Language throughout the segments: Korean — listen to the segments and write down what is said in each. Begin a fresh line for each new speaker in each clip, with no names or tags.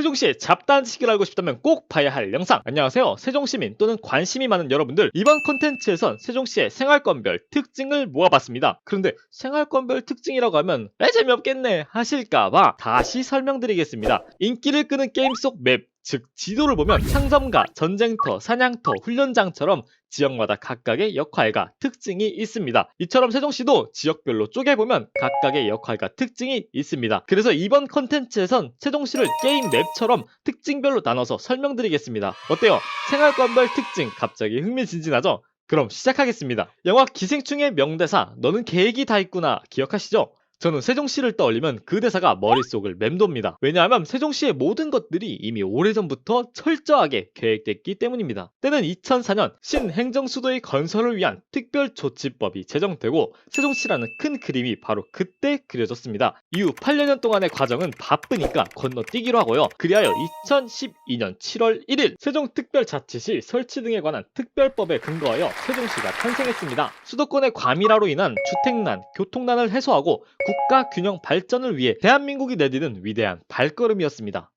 세종시의 잡다한 지식을 알고 싶다면 꼭 봐야 할 영상. 안녕하세요, 세종시민 또는 관심이 많은 여러분들. 이번 콘텐츠에선 세종시의 생활권별 특징을 모아봤습니다. 그런데 생활권별 특징이라고 하면 왜 재미없겠네 하실까봐 다시 설명드리겠습니다. 인기를 끄는 게임 속 맵, 즉 지도를 보면 상점가, 전쟁터, 사냥터, 훈련장처럼 지역마다 각각의 역할과 특징이 있습니다. 이처럼 세종시도 지역별로 쪼개보면 각각의 역할과 특징이 있습니다. 그래서 이번 컨텐츠에선 세종시를 게임 맵처럼 특징별로 나눠서 설명드리겠습니다. 어때요? 생활권별 특징 갑자기 흥미진진하죠? 그럼 시작하겠습니다. 영화 기생충의 명대사 "너는 계획이 다 있구나" 기억하시죠? 저는 세종시를 떠올리면 그 대사가 머릿속을 맴돕니다. 왜냐하면 세종시의 모든 것들이 이미 오래전부터 철저하게 계획됐기 때문입니다. 때는 2004년 신행정수도의 건설을 위한 특별조치법이 제정되고 세종시라는 큰 그림이 바로 그때 그려졌습니다. 이후 8년 동안의 과정은 바쁘니까 건너뛰기로 하고요. 그리하여 2012년 7월 1일 세종특별자치시 설치 등에 관한 특별법에 근거하여 세종시가 탄생했습니다. 수도권의 과밀화로 인한 주택난, 교통난을 해소하고 국가 균형 발전을 위해 대한민국이 내디딘 위대한 발걸음이었습니다.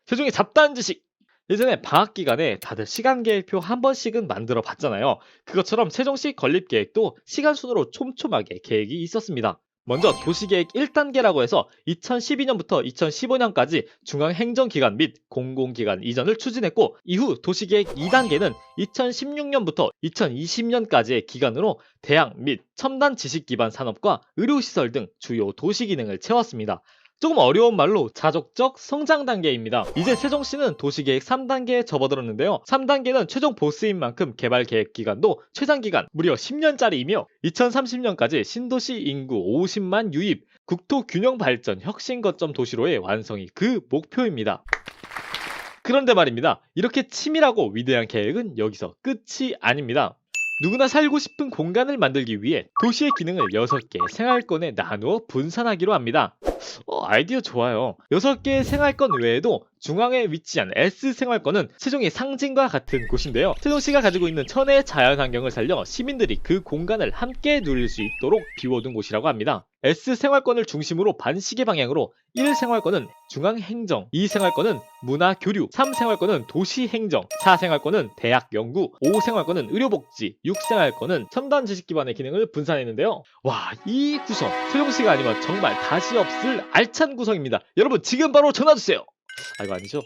세종의 잡다한 지식! 예전에 방학 기간에 다들 시간 계획표 한 번씩은 만들어 봤잖아요. 그것처럼 세종시 건립 계획도 시간 순으로 촘촘하게 계획이 있었습니다. 먼저 도시계획 1단계라고 해서 2012년부터 2015년까지 중앙행정기관 및 공공기관 이전을 추진했고, 이후 도시계획 2단계는 2016년부터 2020년까지의 기간으로 대학 및 첨단 지식 기반 산업과 의료시설 등 주요 도시 기능을 채웠습니다. 조금 어려운 말로 자족적 성장 단계입니다. 이제 세종시는 도시계획 3단계에 접어들었는데요. 3단계는 최종 보스인 만큼 개발 계획 기간도 최장기간 무려 10년짜리이며 2030년까지 신도시 인구 50만 유입, 국토 균형 발전 혁신 거점 도시로의 완성이 그 목표입니다. 그런데 말입니다. 이렇게 치밀하고 위대한 계획은 여기서 끝이 아닙니다. 누구나 살고 싶은 공간을 만들기 위해 도시의 기능을 6개의 생활권에 나누어 분산하기로 합니다. 아이디어 좋아요. 6개의 생활권 외에도 중앙에 위치한 S생활권은 세종의 상징과 같은 곳인데요. 세종시가 가지고 있는 천혜의 자연환경을 살려 시민들이 그 공간을 함께 누릴 수 있도록 비워둔 곳이라고 합니다. S생활권을 중심으로 반시계 방향으로 1생활권은 중앙행정, 2생활권은 문화교류, 3생활권은 도시행정, 4생활권은 대학연구, 5생활권은 의료복지, 6생활권은 첨단 지식 기반의 기능을 분산했는데요. 와, 이 구성 세종시가 아니면 정말 다시 없을 알찬 구성입니다. 여러분 지금 바로 전화주세요. 이거 아니죠?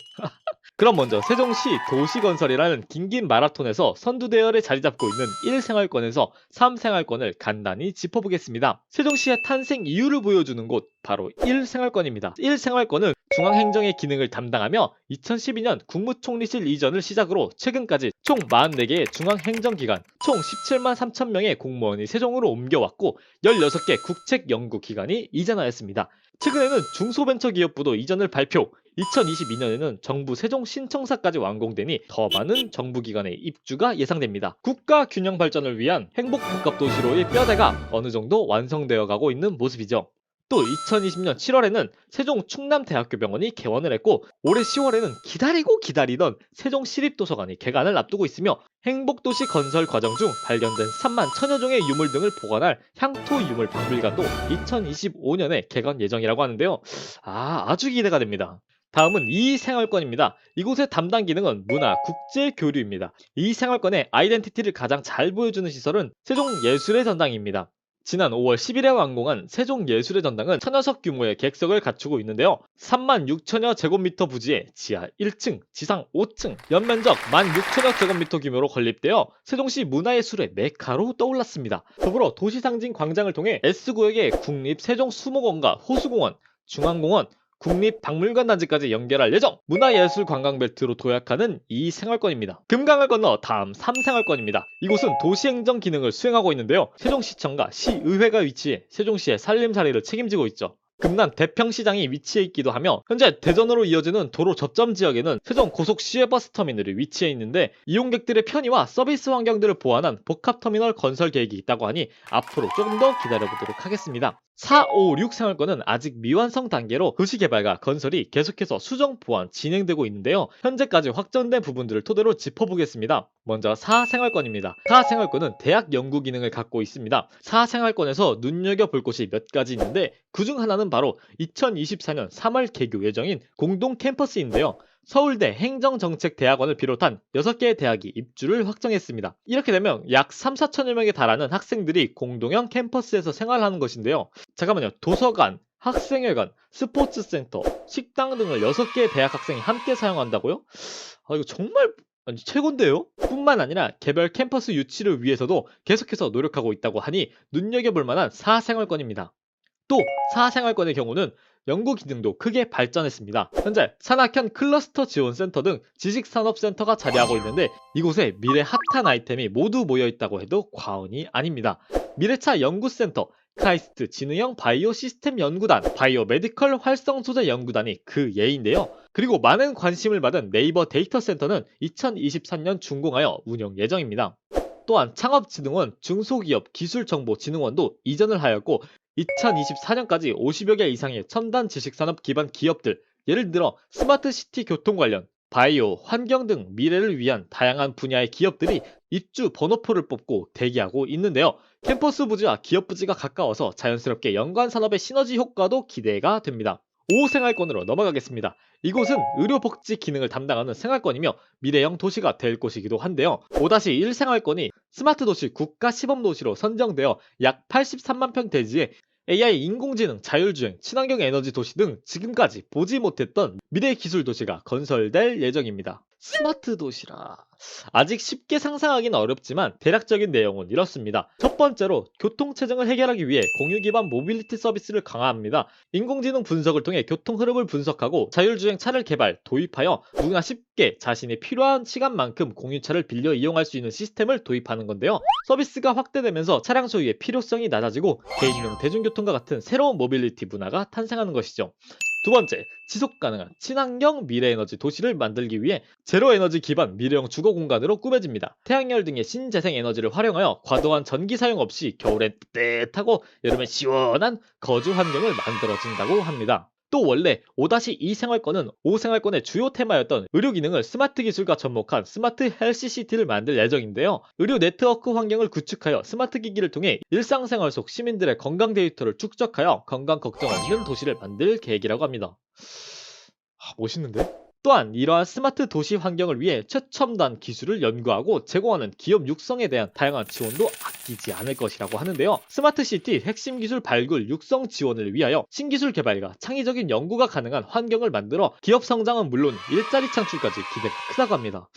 그럼 먼저 세종시 도시건설이라는 긴긴 마라톤에서 선두대열에 자리잡고 있는 1생활권에서 3생활권을 간단히 짚어보겠습니다. 세종시의 탄생 이유를 보여주는 곳, 바로 1생활권입니다. 1생활권은 중앙행정의 기능을 담당하며 2012년 국무총리실 이전을 시작으로 최근까지 총 44개의 중앙행정기관, 총 17만 3천 명의 공무원이 세종으로 옮겨왔고 16개 국책연구기관이 이전하였습니다. 최근에는 중소벤처기업부도 이전을 발표, 2022년에는 정부 세종 신청사까지 완공되니 더 많은 정부기관의 입주가 예상됩니다. 국가 균형 발전을 위한 행복복합도시로의 뼈대가 어느 정도 완성되어 가고 있는 모습이죠. 또 2020년 7월에는 세종 충남대학교병원이 개원을 했고, 올해 10월에는 기다리고 기다리던 세종시립도서관이 개관을 앞두고 있으며 행복도시 건설 과정 중 발견된 3만 천여 종의 유물 등을 보관할 향토유물 박물관도 2025년에 개관 예정이라고 하는데요. 아주 기대가 됩니다. 다음은 이 생활권입니다. 이곳의 담당 기능은 문화, 국제 교류입니다. 이 생활권의 아이덴티티를 가장 잘 보여주는 시설은 세종예술의 전당입니다. 지난 5월 10일에 완공한 세종예술의 전당은 천여석 규모의 객석을 갖추고 있는데요. 3만 6천여 제곱미터 부지에 지하 1층, 지상 5층, 연면적 16,000여 제곱미터 규모로 건립되어 세종시 문화예술의 메카로 떠올랐습니다. 더불어 도시상징 광장을 통해 S구역의 국립세종수목원과 호수공원, 중앙공원, 국립박물관 단지까지 연결할 예정! 문화예술관광벨트로 도약하는 이 생활권입니다. 금강을 건너 다음 3생활권입니다. 이곳은 도시행정 기능을 수행하고 있는데요. 세종시청과 시의회가 위치해 세종시의 살림살이를 책임지고 있죠. 금남 대평시장이 위치해 있기도 하며 현재 대전으로 이어지는 도로 접점 지역에는 세종 고속시외버스터미널이 위치해 있는데 이용객들의 편의와 서비스 환경들을 보완한 복합터미널 건설 계획이 있다고 하니 앞으로 조금 더 기다려보도록 하겠습니다. 4, 5, 6 생활권은 아직 미완성 단계로 도시개발과 건설이 계속해서 수정 보완 진행되고 있는데요. 현재까지 확정된 부분들을 토대로 짚어보겠습니다. 먼저 4생활권입니다. 4생활권은 대학 연구 기능을 갖고 있습니다. 4생활권에서 눈여겨볼 곳이 몇 가지 있는데 그중 하나는 바로 2024년 3월 개교 예정인 공동 캠퍼스인데요. 서울대 행정정책대학원을 비롯한 6개의 대학이 입주를 확정했습니다. 이렇게 되면 약 3, 4천여 명에 달하는 학생들이 공동형 캠퍼스에서 생활하는 것인데요. 잠깐만요. 도서관, 학생회관, 스포츠센터, 식당 등을 6개의 대학 학생이 함께 사용한다고요? 이거 정말 아니, 최고인데요? 뿐만 아니라 개별 캠퍼스 유치를 위해서도 계속해서 노력하고 있다고 하니 눈여겨볼 만한 사생활권입니다. 또 사생활권의 경우는 연구 기능도 크게 발전했습니다. 현재 산학현 클러스터 지원센터 등 지식산업센터가 자리하고 있는데 이곳에 미래 핫한 아이템이 모두 모여있다고 해도 과언이 아닙니다. 미래차 연구센터, 카이스트 진흥형 바이오 시스템 연구단, 바이오 메디컬 활성 소재 연구단이 그 예인데요. 그리고 많은 관심을 받은 네이버 데이터 센터는 2023년 준공하여 운영 예정입니다. 또한 창업진흥원, 중소기업 기술정보진흥원도 이전을 하였고 2024년까지 50여 개 이상의 첨단 지식산업 기반 기업들, 예를 들어 스마트시티 교통 관련, 바이오, 환경 등 미래를 위한 다양한 분야의 기업들이 입주 번호표를 뽑고 대기하고 있는데요. 캠퍼스 부지와 기업 부지가 가까워서 자연스럽게 연관 산업의 시너지 효과도 기대가 됩니다. 5생활권으로 넘어가겠습니다. 이곳은 의료복지 기능을 담당하는 생활권이며 미래형 도시가 될 곳이기도 한데요. 5-1 생활권이 스마트 도시 국가 시범 도시로 선정되어 약 83만 평 대지에 AI, 인공지능, 자율주행, 친환경 에너지 도시 등 지금까지 보지 못했던 미래 기술 도시가 건설될 예정입니다. 스마트 도시라. 아직 쉽게 상상하기는 어렵지만 대략적인 내용은 이렇습니다. 첫 번째로 교통체증을 해결하기 위해 공유 기반 모빌리티 서비스를 강화합니다. 인공지능 분석을 통해 교통 흐름을 분석하고 자율주행 차를 개발, 도입하여 누구나 쉽게 자신이 필요한 시간만큼 공유차를 빌려 이용할 수 있는 시스템을 도입하는 건데요. 서비스가 확대되면서 차량 소유의 필요성이 낮아지고 개인용 대중교통과 같은 새로운 모빌리티 문화가 탄생하는 것이죠. 두 번째, 지속 가능한 친환경 미래에너지 도시를 만들기 위해 제로 에너지 기반 미래형 주거 공간으로 꾸며집니다. 태양열 등의 신재생 에너지를 활용하여 과도한 전기 사용 없이 겨울엔 따뜻하고 여름엔 시원한 거주 환경을 만들어진다고 합니다. 또 원래 5-2 생활권은 5 생활권의 주요 테마였던 의료 기능을 스마트 기술과 접목한 스마트 헬스시티를 만들 예정인데요. 의료 네트워크 환경을 구축하여 스마트 기기를 통해 일상생활 속 시민들의 건강 데이터를 축적하여 건강 걱정 없는 도시를 만들 계획이라고 합니다. 멋있는데? 또한 이러한 스마트 도시 환경을 위해 최첨단 기술을 연구하고 제공하는 기업 육성에 대한 다양한 지원도 아끼지 않을 것이라고 하는데요. 스마트시티 핵심 기술 발굴 육성 지원을 위하여 신기술 개발과 창의적인 연구가 가능한 환경을 만들어 기업 성장은 물론 일자리 창출까지 기대가 크다고 합니다.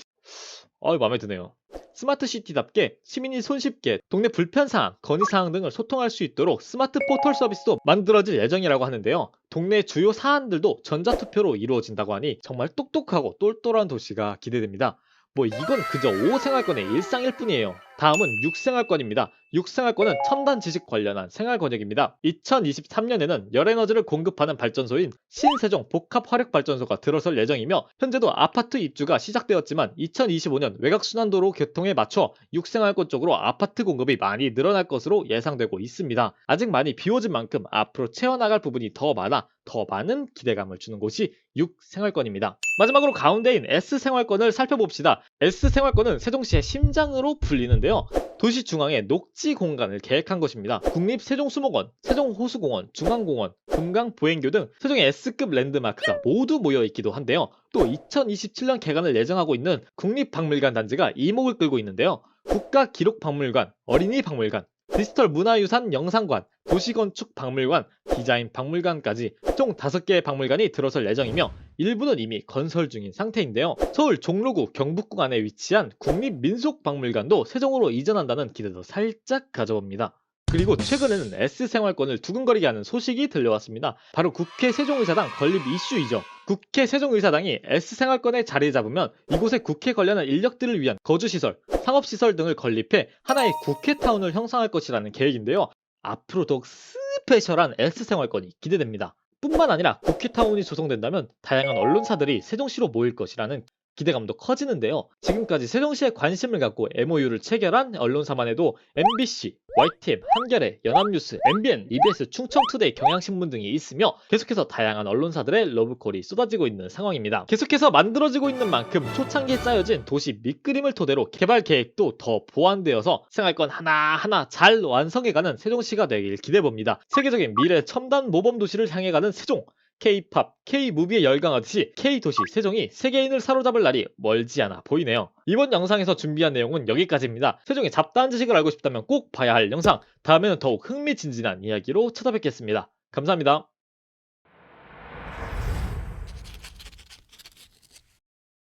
마음에 드네요. 스마트시티답게 시민이 손쉽게 동네 불편사항, 건의사항 등을 소통할 수 있도록 스마트 포털 서비스도 만들어질 예정이라고 하는데요. 동네 주요 사안들도 전자투표로 이루어진다고 하니 정말 똑똑하고 똘똘한 도시가 기대됩니다. 이건 그저 5생활권의 일상일 뿐이에요. 다음은 6생활권입니다. 6생활권은 첨단 지식 관련한 생활권역입니다. 2023년에는 열에너지를 공급하는 발전소인 신세종 복합화력발전소가 들어설 예정이며 현재도 아파트 입주가 시작되었지만 2025년 외곽순환도로 교통에 맞춰 6생활권 쪽으로 아파트 공급이 많이 늘어날 것으로 예상되고 있습니다. 아직 많이 비워진 만큼 앞으로 채워나갈 부분이 더 많아 더 많은 기대감을 주는 곳이 6생활권입니다. 마지막으로 가운데인 S생활권을 살펴봅시다. S생활권은 세종시의 심장으로 불리는데요. 도시 중앙에 녹지 공간을 계획한 것입니다. 국립세종수목원, 세종호수공원, 중앙공원, 금강보행교 등 세종의 S급 랜드마크가 모두 모여있기도 한데요. 또 2027년 개관을 예정하고 있는 국립박물관 단지가 이목을 끌고 있는데요. 국가기록박물관, 어린이박물관, 디지털 문화유산 영상관, 도시건축박물관, 디자인박물관까지 총 5개의 박물관이 들어설 예정이며 일부는 이미 건설 중인 상태인데요. 서울 종로구 경북구 안에 위치한 국립민속박물관도 세종으로 이전한다는 기대도 살짝 가져봅니다. 그리고 최근에는 S생활권을 두근거리게 하는 소식이 들려왔습니다. 바로 국회 세종의사당 건립 이슈이죠. 국회 세종의사당이 S생활권에 자리 잡으면 이곳에 국회 관련한 인력들을 위한 거주시설, 상업시설 등을 건립해 하나의 국회타운을 형성할 것이라는 계획인데요. 앞으로 더욱 스페셜한 S생활권이 기대됩니다. 뿐만 아니라 국회타운이 조성된다면 다양한 언론사들이 세종시로 모일 것이라는 기대감도 커지는데요. 지금까지 세종시에 관심을 갖고 MOU를 체결한 언론사만 해도 MBC, YTN, 한겨레, 연합뉴스, MBN, EBS, 충청투데이, 경향신문 등이 있으며 계속해서 다양한 언론사들의 러브콜이 쏟아지고 있는 상황입니다. 계속해서 만들어지고 있는 만큼 초창기에 짜여진 도시 밑그림을 토대로 개발 계획도 더 보완되어서 생활권 하나하나 잘 완성해가는 세종시가 되길 기대해봅니다. 세계적인 미래 첨단 모범도시를 향해가는 세종! K-팝, K-무비에 열광하듯이 K-도시 세종이 세계인을 사로잡을 날이 멀지 않아 보이네요. 이번 영상에서 준비한 내용은 여기까지입니다. 세종의 잡다한 지식을 알고 싶다면 꼭 봐야 할 영상, 다음에는 더욱 흥미진진한 이야기로 찾아뵙겠습니다. 감사합니다.